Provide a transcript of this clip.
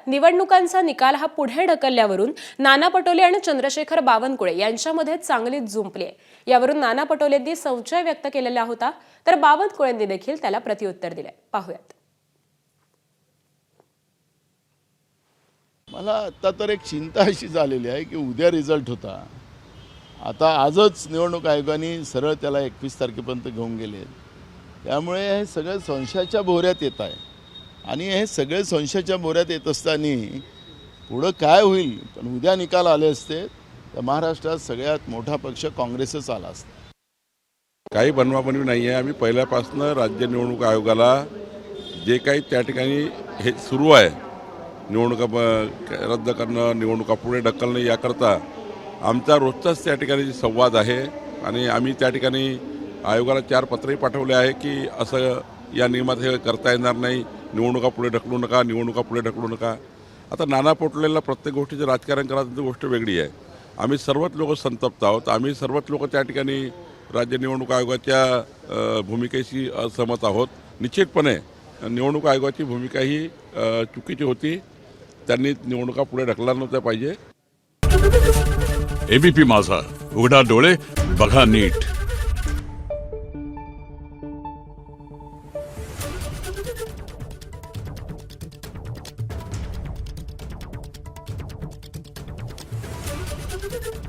निवडणुकांचा निकाल हा पुढे ढकलल्यावरून नाना पटोले आणि चंद्रशेखर बावनकुळे यांच्यामध्ये चांगलीच जुंपली आहे। यावरून नाना पटोलेंनी संशय व्यक्त केलेला होता, तर बावनकुळेंनी देखील त्याला प्रत्युत्तर दिले। पाहूयात। मला आता तर एक चिंता अशी झालेली आहे की उद्या रिझल्ट होता, आता आजच निवडणूक आयोगाने सरळ त्याला 21 तारखेपर्यंत घेऊन गेले। त्यामुळे हे सगळं संशयाच्या भोवऱ्यात येत आहे आणि हे सगळे संशयाच्या भोवऱ्यात येत असताना पुढं काय होईल, पण उद्या निकाल आले असते तर महाराष्ट्रात सगळ्यात मोठा पक्ष काँग्रेसच आला असता। काही बनवाबनवी नाही आहे। आम्ही पहिल्यापासून राज्य निवडणूक आयोगाला जे काही त्या ठिकाणी हे सुरू आहे, निवडणुका रद्द करणं, निवडणुका पुढे ढकलणं, याकरता आमचा रोजचाच त्या ठिकाणी संवाद आहे आणि आम्ही त्या ठिकाणी आयोगाला 4 पत्रही पाठवले आहे की असं या नियमात हे करता येणार नाही, निवडणुका पुढे ढकलू नका, निवडणुका पुढे ढकलू नका। आता नाना पटोलेला प्रत्येक गोष्टीचं राजकारण करायची गोष्ट वेगळी आहे। आम्ही सर्वच लोक संतप्त आहोत, आम्ही सर्वच लोक त्या ठिकाणी राज्य निवडणूक आयोगाच्या भूमिकेशी असहमत आहोत। निश्चितपणे निवडणूक आयोगाची भूमिका ही चुकीची होती, त्यांनी निवडणुका पुढे ढकलल्या नव्हत्या पाहिजे। एबीपी माझा, उघडा डोळे बघा नीट। Thank you.